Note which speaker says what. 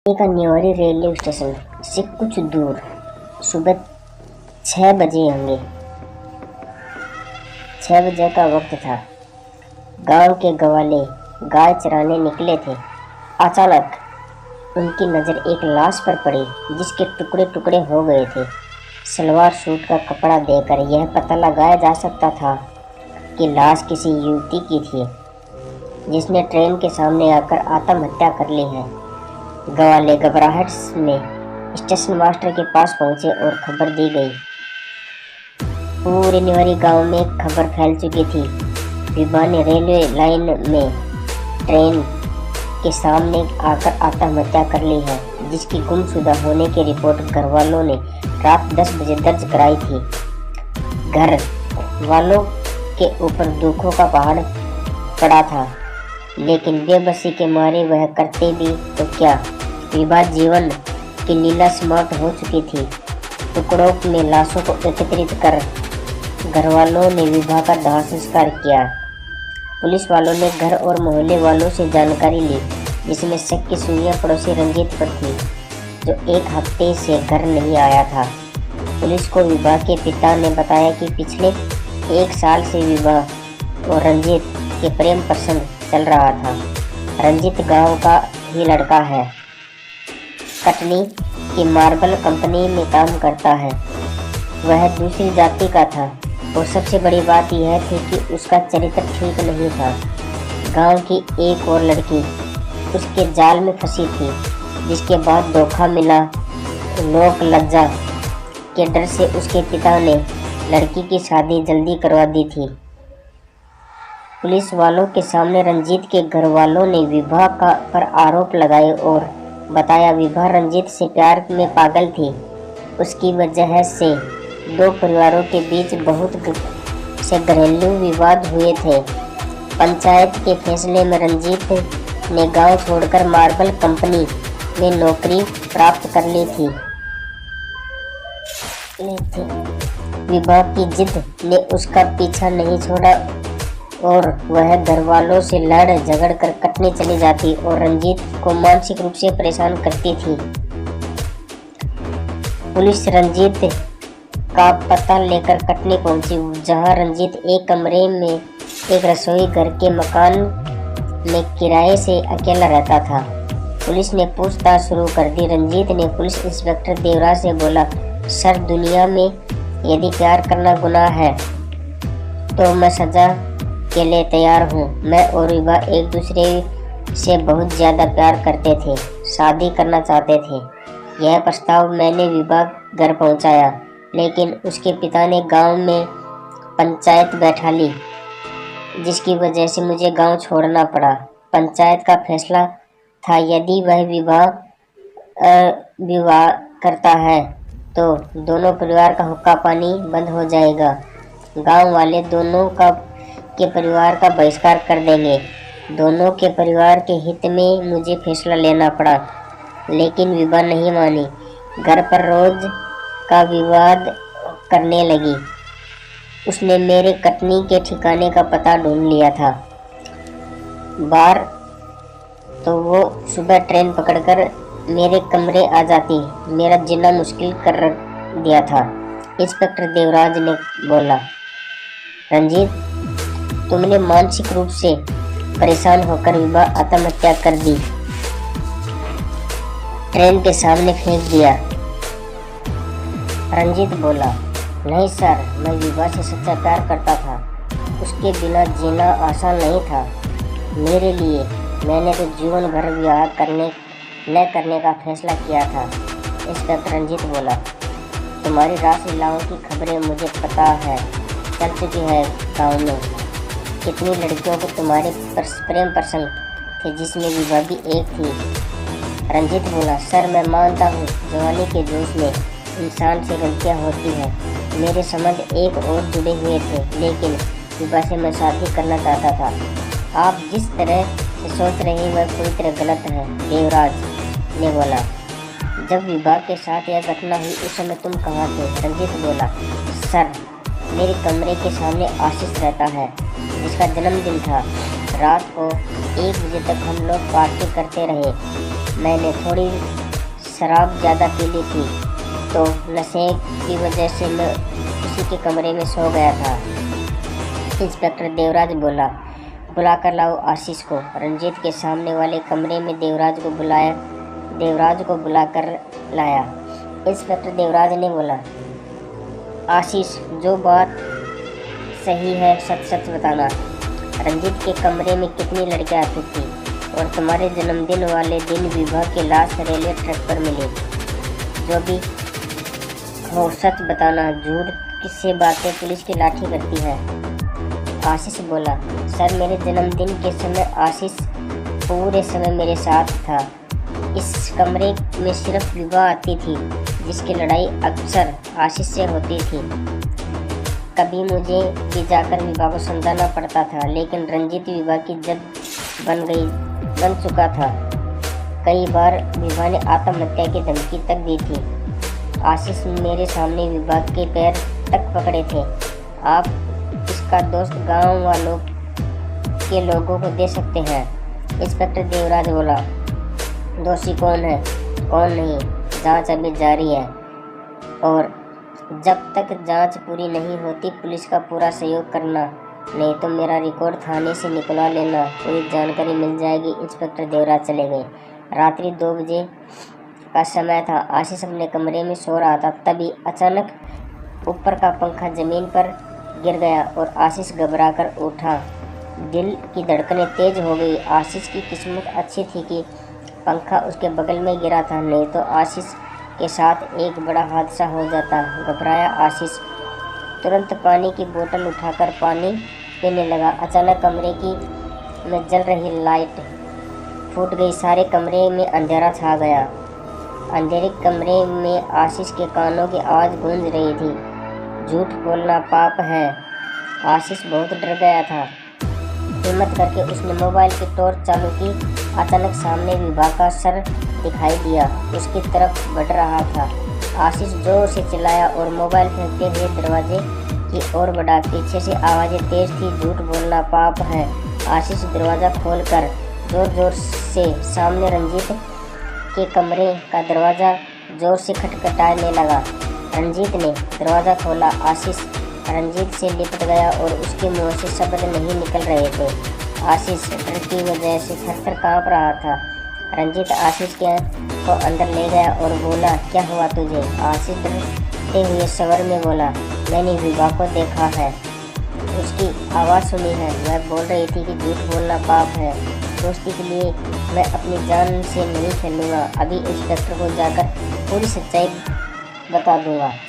Speaker 1: एक अन्योरी railway station से कुछ दूर सुबह 6 बजे होंगे। 6 बजे का वक्त था। गांव के गवाले गाय चराने निकले थे। अचानक उनकी नज़र एक लाश पर पड़ी जिसके टुकड़े टुकड़े हो गए थे। सलवार सूट का कपड़ा देखकर यह पता लगाया जा सकता था कि लाश किसी युवती की थी जिसने ट्रेन के सामने आकर आत्महत्या कर ली है। गवाले घबराहट में स्टेशन मास्टर के पास पहुंचे और खबर दी गई। पूरे निवारी गांव में खबर फैल चुकी थी। विभा ने रेलवे लाइन में ट्रेन के सामने आकर आत्महत्या कर ली है, जिसकी गुमशुदा होने की रिपोर्ट घर वालों ने रात 10 बजे दर्ज कराई थी। घर वालों के ऊपर दुखों का पहाड़ पड़ा था, लेकिन बेबसी के मारे वह करते भी तो क्या। विभा जीवन की लीला समाप्त हो चुकी थी। टुकड़ों में लाशों को एकत्रित कर घर वालों ने विभा का दाह संस्कार किया। पुलिस वालों ने घर और मोहल्ले वालों से जानकारी ली, जिसमें शक की सुइयां पड़ोसी रंजीत पर थी, जो एक हफ्ते से घर नहीं आया था। पुलिस को विभा के पिता ने बताया कि पिछले 1 साल से विभा और रंजीत के प्रेम प्रसंग चल रहा था। रंजीत गांव का ही लड़का है, कटनी की मार्बल कंपनी में काम करता है। वह दूसरी जाति का था और सबसे बड़ी बात यह थी कि उसका चरित्र ठीक नहीं था। गांव की एक और लड़की उसके जाल में फंसी थी, जिसके बाद धोखा मिला। लोक लज्जा के डर से उसके पिता ने लड़की की शादी जल्दी करवा दी थी। पुलिस वालों के सामने रंजीत के घर वालों ने विभा पर आरोप लगाए और बताया विभा रंजीत से प्यार में पागल थी। उसकी वजह से 2 परिवारों के बीच बहुत से घरेलू विवाद हुए थे। पंचायत के फैसले में रंजीत ने गांव छोड़कर मार्बल कंपनी में नौकरी प्राप्त कर ली थी। विभा की जिद ने उसका पीछा नहीं छोड़ा और वह घर वालों से लड़ झगड़ कर कटनी चली जाती और रंजीत को मानसिक रूप से परेशान करती थी। पुलिस रंजीत का पता लेकर कटनी पहुंची, जहां रंजीत एक कमरे में एक रसोई घर के मकान में किराए से अकेला रहता था। पुलिस ने पूछताछ शुरू कर दी। रंजीत ने पुलिस इंस्पेक्टर देवराज से बोला, सर, दुनिया में यदि प्यार करना गुनाह है तो मैं सजा के लिए तैयार हूँ। मैं और विभा एक दूसरे से बहुत ज़्यादा प्यार करते थे, शादी करना चाहते थे। यह प्रस्ताव मैंने विभा घर पहुँचाया, लेकिन उसके पिता ने गांव में पंचायत बैठा ली, जिसकी वजह से मुझे गांव छोड़ना पड़ा। पंचायत का फैसला था यदि वह विवाह करता है तो दोनों परिवार का हुक्का पानी बंद हो जाएगा। गांव वाले दोनों के परिवार का बहिष्कार कर देंगे। दोनों के परिवार के हित में मुझे फैसला लेना पड़ा, लेकिन विभा नहीं मानी। घर पर रोज का विवाद करने लगी। उसने मेरे कटनी के ठिकाने का पता ढूंढ लिया था। बार तो वो सुबह ट्रेन पकड़कर मेरे कमरे आ जाती, मेरा जीना मुश्किल कर दिया था। इंस्पेक्टर देवराज ने बोला, रंजीत, तुमने मानसिक रूप से परेशान होकर विभा आत्महत्या कर दी, ट्रेन के सामने फेंक दिया। रंजीत बोला, नहीं सर, मैं विभा से सच्चा प्यार करता था। उसके बिना जीना आसान नहीं था मेरे लिए। मैंने तो जीवन भर विवाह न करने का फैसला किया था। इंस्पेक्टर रंजीत बोला, तुम्हारी रासलीलाओं की खबरें मुझे पता है, चल चुकी है गाँव में। कितनी लड़कियों को तुम्हारे प्रेम प्रसंग थे, जिसमें विभा भी एक थी। रंजीत बोला, सर, मैं मानता हूँ जवानी के जोश में इंसान से गलतियाँ होती हैं। मेरे संबंध एक और जुड़े हुए थे, लेकिन विभा से मैं शादी करना चाहता था। आप जिस तरह से सोच रहे हैं वह पूरी तरह गलत है, देवराज ने बोला। जब विभा के साथ यह घटना हुई उस समय तुम कहाँ थे? रंजीत बोला, सर, मेरे कमरे के सामने आशीष रहता है, जिसका जन्मदिन था। रात को 1 बजे तक हम लोग पार्टी करते रहे। मैंने थोड़ी शराब ज़्यादा पी ली थी, तो नशे की वजह से मैं उसी के कमरे में सो गया था। इंस्पेक्टर देवराज बोला, बुला कर लाओ आशीष को। रंजीत के सामने वाले कमरे में देवराज को बुलाकर लाया। इंस्पेक्टर देवराज ने बोला, आशीष, जो बात सही है सच सच बताना। रंजीत के कमरे में कितनी लड़कियां आती थी और तुम्हारे जन्मदिन वाले दिन विभा की लाश रेलवे ट्रैक पर मिली। जो भी हो सच बताना, झूठ किससे बातें पुलिस की लाठी करती है। आशीष बोला, सर, मेरे जन्मदिन के समय आशीष पूरे समय मेरे साथ था। इस कमरे में सिर्फ विभा आती थी, जिसकी लड़ाई अक्सर आशीष से होती थी। कभी मुझे भी जाकर विभा को समझाना पड़ता था, लेकिन रंजीत विभा की जद बन चुका था। कई बार विभा ने आत्महत्या की धमकी तक दी थी। आशीष मेरे सामने विभा के पैर तक पकड़े थे। आप इसका दोस्त गांव वालों के लोगों को दे सकते हैं। इंस्पेक्टर देवराज बोला, दोषी कौन है कौन नहीं, जांच अभी जारी है और जब तक जांच पूरी नहीं होती पुलिस का पूरा सहयोग करना, नहीं तो मेरा रिकॉर्ड थाने से निकलवा लेना, पूरी जानकारी मिल जाएगी। इंस्पेक्टर देवराज चले गए। रात्रि 2 बजे का समय था। आशीष अपने कमरे में सो रहा था, तभी अचानक ऊपर का पंखा जमीन पर गिर गया और आशीष घबरा कर उठा। दिल की धड़कनें तेज हो गई। आशीष की किस्मत अच्छी थी कि पंखा उसके बगल में गिरा था, नहीं तो आशीष के साथ एक बड़ा हादसा हो जाता। घबराया आशीष तुरंत पानी की बोतल उठाकर पानी पीने लगा। अचानक कमरे में जल रही लाइट फूट गई। सारे कमरे में अंधेरा छा गया। अंधेरे कमरे में आशीष के कानों की आवाज़ गूंज रही थी, झूठ बोलना पाप है। आशीष बहुत डर गया था। हिम्मत करके उसने मोबाइल की टॉर्च चालू की। अचानक सामने विभा का सर दिखाई दिया, उसकी तरफ बढ़ रहा था। आशीष जोर से चिल्लाया और मोबाइल फेंकते हुए दरवाजे की ओर बढ़ा। पीछे से आवाज़ें तेज थी, झूठ बोलना पाप है। आशीष दरवाज़ा खोलकर जोर जोर से सामने रंजीत के कमरे का दरवाज़ा जोर से खटखटाने लगा। रंजीत ने दरवाज़ा खोला। आशीष रंजीत से लिपट गया और उसके मुंह से शब्द नहीं निकल रहे थे। आशीष डर की वजह से थर-थर काँप रहा था। रंजीत आशीष को अंदर ले गया और बोला, क्या हुआ तुझे? आशीष डरते हुए स्वर में बोला, मैंने विभा को देखा है, उसकी आवाज़ सुनी है। वह बोल रही थी कि झूठ बोलना पाप है। दोस्ती के लिए मैं अपनी जान से नहीं खेलूँगा। अभी इंस्पेक्टर को जाकर पूरी सच्चाई बता दूँगा।